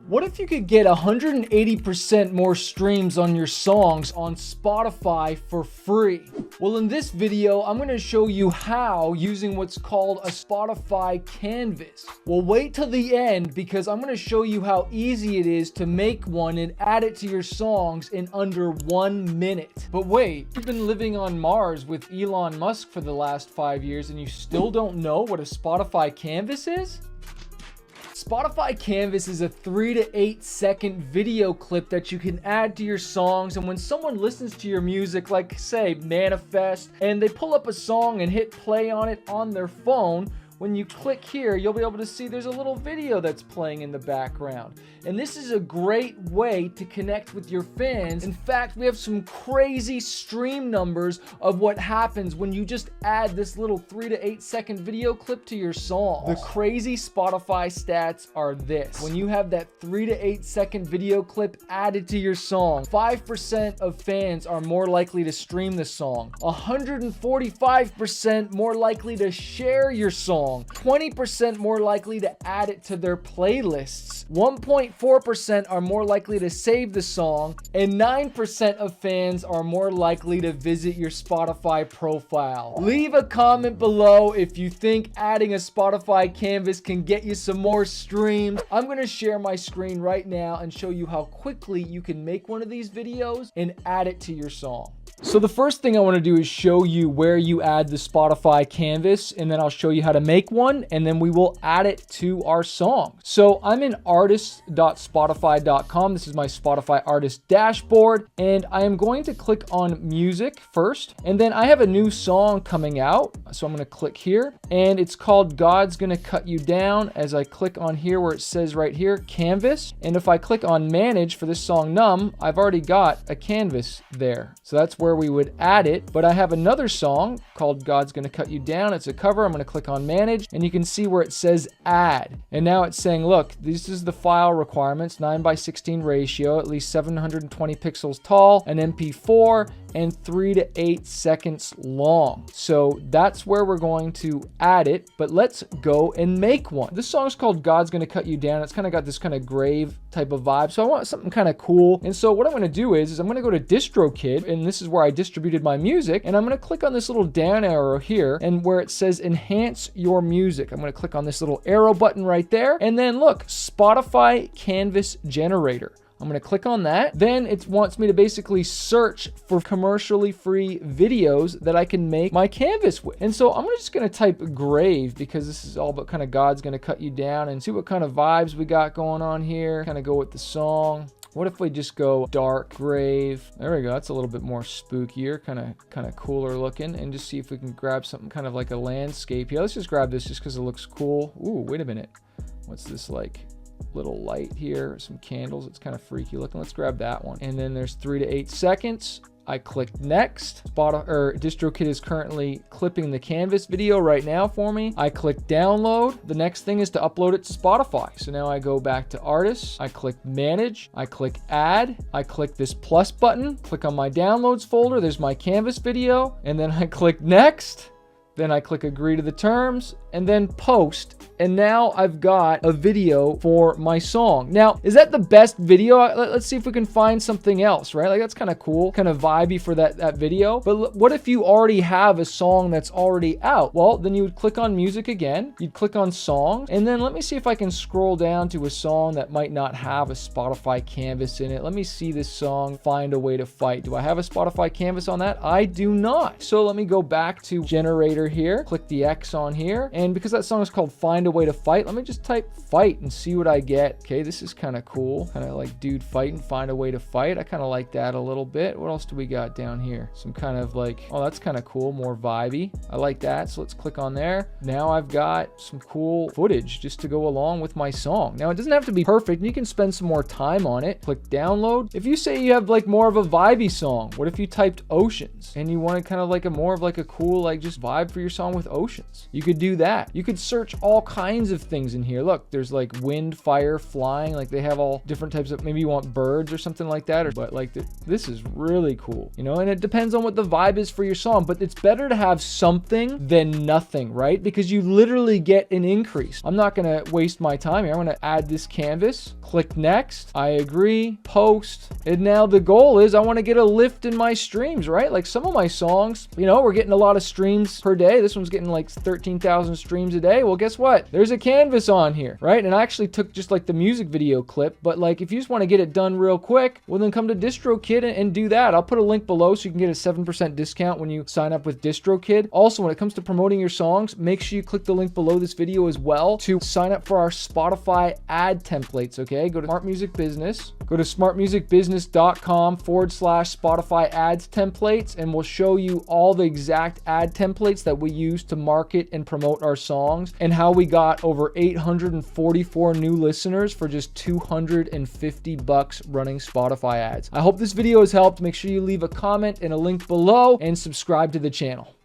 What if you could get 180% more streams on your songs on Spotify for free? Well, in this video, I'm going to show you how using what's called a Spotify canvas. Well, wait till the end because I'm going to show you how easy it is to make one and add it to your songs in under 1 minute. But wait, you've been living on Mars with Elon Musk for the last 5 years and you still don't know what a Spotify canvas is? Spotify Canvas is a 3 to 8 second video clip that you can add to your songs, and when someone listens to your music, like say Manifest, and they pull up a song and hit play on it on their phone, when you click here, you'll be able to see there's a little video that's playing in the background. And this is a great way to connect with your fans. In fact, we have some crazy stream numbers of what happens when you just add this little 3 to 8 second video clip to your song. The crazy Spotify stats are this. When you have that 3 to 8 second video clip added to your song, 5% of fans are more likely to stream the song, 145% more likely to share your song, 20% more likely to add it to their playlists, 1.4% are more likely to save the song, and 9% of fans are more likely to visit your Spotify profile. Leave a comment below if you think adding a Spotify canvas can get you some more streams. I'm going to share my screen right now and show you how quickly you can make one of these videos and add it to your song. So the first thing I want to do is show you where you add the Spotify canvas, and then I'll show you how to make one, and then we will add it to our song. So I'm in artist.spotify.com. This is my Spotify artist dashboard, and I am going to click on music first, and then I have a new song coming out. So I'm going to click here, and it's called God's Gonna Cut You Down. As I click on here where it says right here, canvas, and if I click on manage for this song Numb, I've already got a canvas there. So that's where we would add it, but I have another song called God's Gonna Cut You Down. It's a cover. I'm going to click on manage, and you can see where it says add, and now it's saying, look, this is the file requirements, 9:16 ratio, at least 720 pixels tall, an MP4, and 3 to 8 seconds long. So that's where we're going to add it, but let's go and make one. This song is called God's Gonna Cut You Down. It's kind of got this kind of grave type of vibe, so I want something kind of cool. And so what I'm going to do is I'm going to go to DistroKid, and this is where I distributed my music, and I'm going to click on this little down arrow here, and where it says enhance your music, I'm going to click on this little arrow button right there, and then look, Spotify Canvas Generator. I'm going to click on that. Then it wants me to basically search for commercially free videos that I can make my canvas with. And so I'm just going to type grave because this is all about kind of God's Gonna Cut You Down, and see what kind of vibes we got going on here. Kind of go with the song. What if we just go dark grave? There we go. That's a little bit more spookier, kind of cooler looking, and just see if we can grab something kind of like a landscape. Yeah, let's just grab this just because it looks cool. Ooh, wait a minute. What's this like? Little light here, some candles. It's kind of freaky looking. Let's grab that one. And then there's 3 to 8 seconds. I click next. DistroKid is currently clipping the canvas video right now for me. I click download. The next thing is to upload it to Spotify. So now I go back to artists. I click manage. I click add. I click this plus button. Click on my downloads folder. There's my canvas video. And then I click next. Then I click agree to the terms and then post. And now I've got a video for my song. Now, is that the best video? Let's see if we can find something else, right? Like that's kind of cool, kind of vibey for that video. But what if you already have a song that's already out? Well, then you would click on music again. You'd click on song. And then let me see if I can scroll down to a song that might not have a Spotify canvas in it. Let me see this song, Find a Way to Fight. Do I have a Spotify canvas on that? I do not. So let me go back to generator here, click the X on here, and because that song is called Find a Way to Fight, let me just type fight and see what I get. Okay, this is kind of cool, kind of like dude fighting, find a way to fight. I kind of like that a little bit. What else do we got down here? Some kind of like, oh, that's kind of cool, more vibey. I like that, so let's click on there. Now I've got some cool footage just to go along with my song. Now it doesn't have to be perfect, and you can spend some more time on it. Click download. If you say you have like more of a vibey song, what if you typed oceans and you wanted kind of like a more of like a cool like just vibe for for your song with oceans. You could do that. You could search all kinds of things in here. Look, there's like wind, fire, flying, like they have all different types of, maybe you want birds or something like that, but like this is really cool, you know, and it depends on what the vibe is for your song, but it's better to have something than nothing, right? Because you literally get an increase. I'm not going to waste my time here. I'm going to add this canvas, click next. I agree, post. And now the goal is I want to get a lift in my streams, right? Like some of my songs, you know, we're getting a lot of streams per day. This one's getting like 13,000 streams a day. Well, guess what? There's a canvas on here, right? And I actually took just like the music video clip, but like if you just want to get it done real quick, well then come to DistroKid and do that. I'll put a link below so you can get a 7% discount when you sign up with DistroKid. Also, when it comes to promoting your songs, make sure you click the link below this video as well to sign up for our Spotify ad templates, okay? Go to Smart Music Business, go to smartmusicbusiness.com/Spotify ads templates, and we'll show you all the exact ad templates that we use to market and promote our songs, and how we got over 844 new listeners for just $250 running Spotify ads. I hope this video has helped. Make sure you leave a comment and a link below and subscribe to the channel.